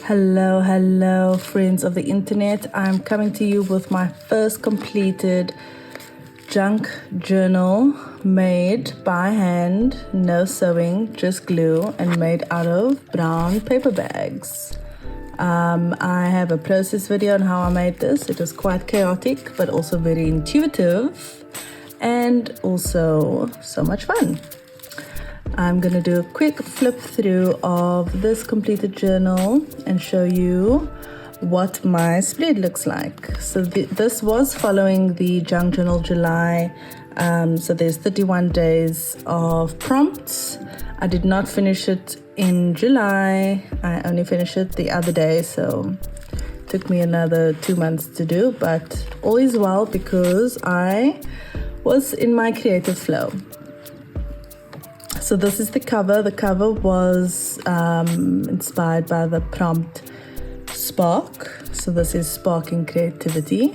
Hello, friends of the internet. I'm coming to you with my first completed junk journal made by hand, no sewing, just glue, and made out of brown paper bags. I have a process video on how I made this. It was quite chaotic, but also very intuitive and also so much fun. I'm gonna do a quick flip through of this completed journal and show you what my spread looks like. So this was following the Junk Journal July. So there's 31 days of prompts. I did not finish it in July. I only finished it the other day, so it took me another 2 months to do, but all is well because I was in my creative flow. So this is the cover. The cover was inspired by the prompt Spark. So this is Sparking Creativity.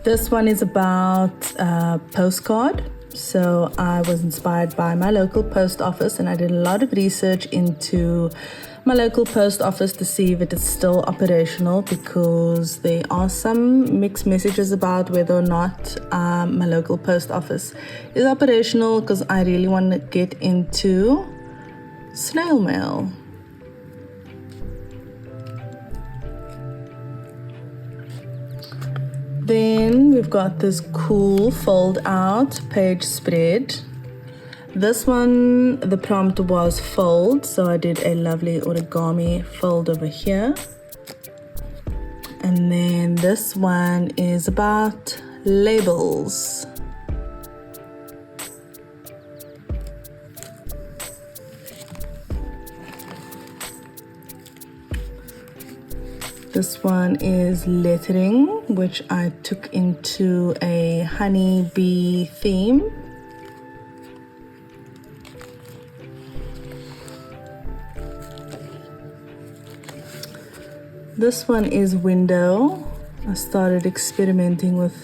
This one is about postcard. So I was inspired by my local post office, and I did a lot of research into my local post office to see if it is still operational, because there are some mixed messages about whether or not my local post office is operational, because I really want to get into snail mail. Then we've got this cool fold out page spread. This one, the prompt was fold, so I did a lovely origami fold over here. And then this one is about labels. This one is lettering, which I took into a honeybee theme. This one is window. I started experimenting with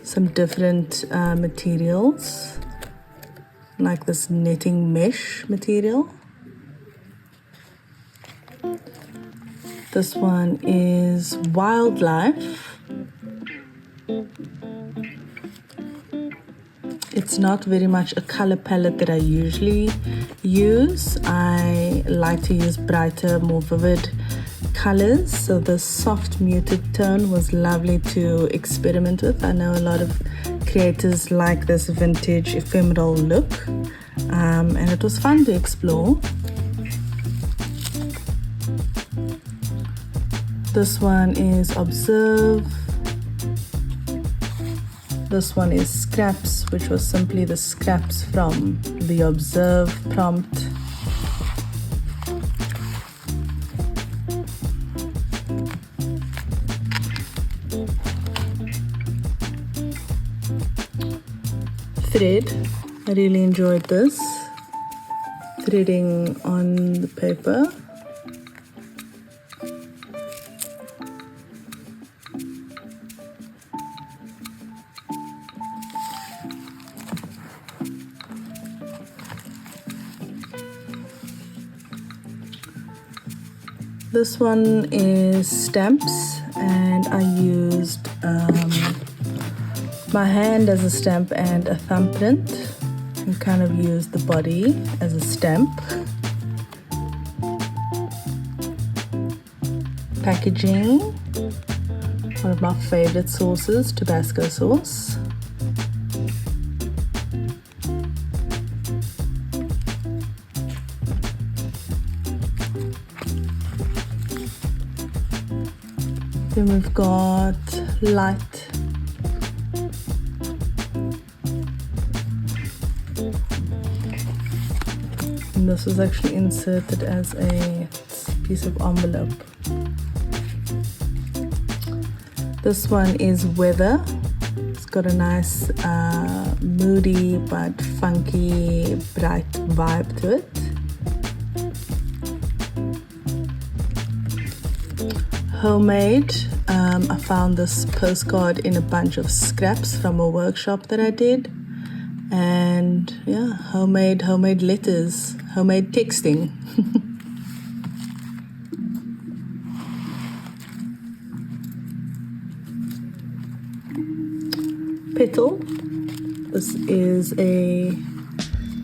some different materials, like this netting mesh material. This one is wildlife. It's not very much a color palette that I usually use. I like to use brighter, more vivid colors. So the soft muted tone was lovely to experiment with. I know a lot of creators like this vintage ephemeral look, and it was fun to explore. This one is observe. This one is scraps, which was simply the scraps from the observe prompt. Thread. I really enjoyed this. Threading on the paper. This one is stamps, and I used my hand as a stamp and a thumbprint, and kind of used the body as a stamp. Packaging, one of my favorite sauces, Tabasco sauce. Then we've got light. And this was actually inserted as a piece of envelope. This one is weather. It's got a nice moody but funky, bright vibe to it. Homemade. I found this postcard in a bunch of scraps from a workshop that I did, and yeah, homemade letters, homemade texting. petal. This is a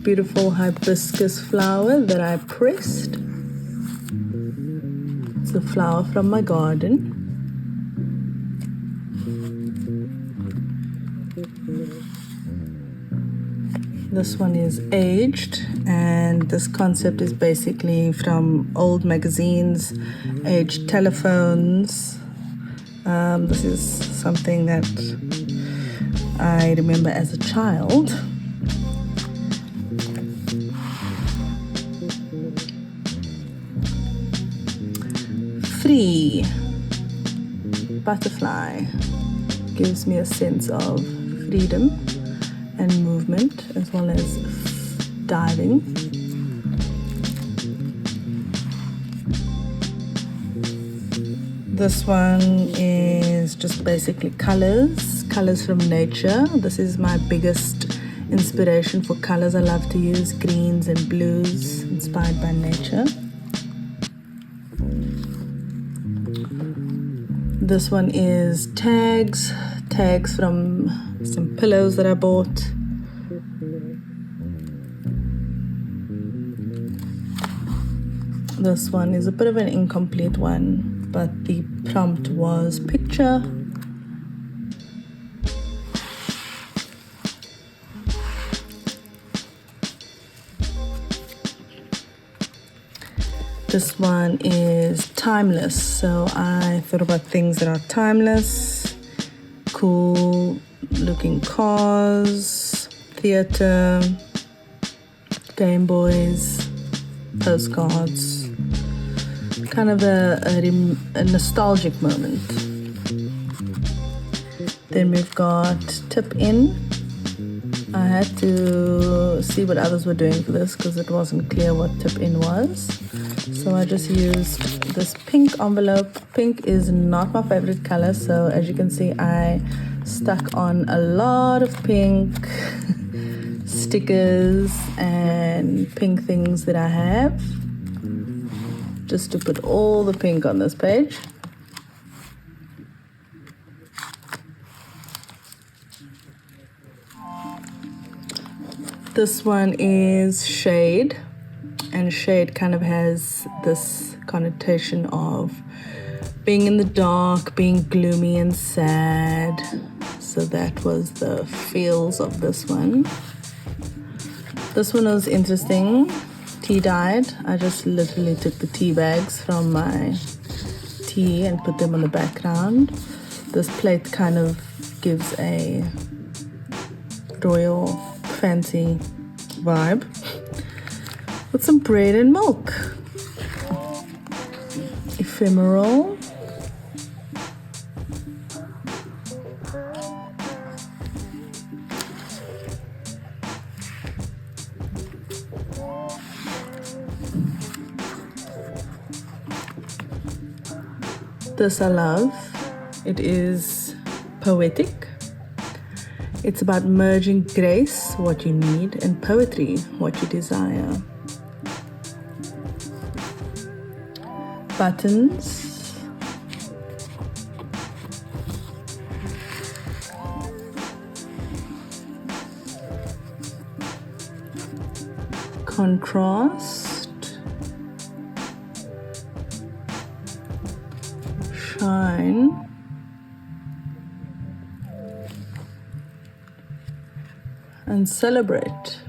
beautiful hibiscus flower that I pressed. It's a flower from my garden. This one is aged, and this concept is basically from old magazines, aged telephones. This is something that I remember as a child. Free butterfly gives me a sense of freedom and movement, as well as diving. This one is just basically colors from nature. This is my biggest inspiration for colors. I love to use greens and blues inspired by nature. This one is tags from some pillows that I bought. This one is a bit of an incomplete one, but the prompt was picture. This one is timeless, so I thought about things that are timeless, cool looking cars, theater, Game Boys, postcards, kind of a nostalgic moment. Then we've got tip in. I had to see what others were doing for this because it wasn't clear what tip in was. So I just used this pink envelope. Pink is not my favorite color, so as you can see, I stuck on a lot of pink stickers and pink things that I have, just to put all the pink on this page. This one is shade, and shade kind of has this connotation of being in the dark, being gloomy and sad. So that was the feels of this one. This one was interesting. Tea dyed. I just literally took the tea bags from my tea and put them on the background. This plate kind of gives a royal fancy vibe with some bread and milk. Ephemeral. This I love. It is poetic. It's about merging grace, what you need, and poetry, what you desire. Buttons. Contrast. Shine. And celebrate.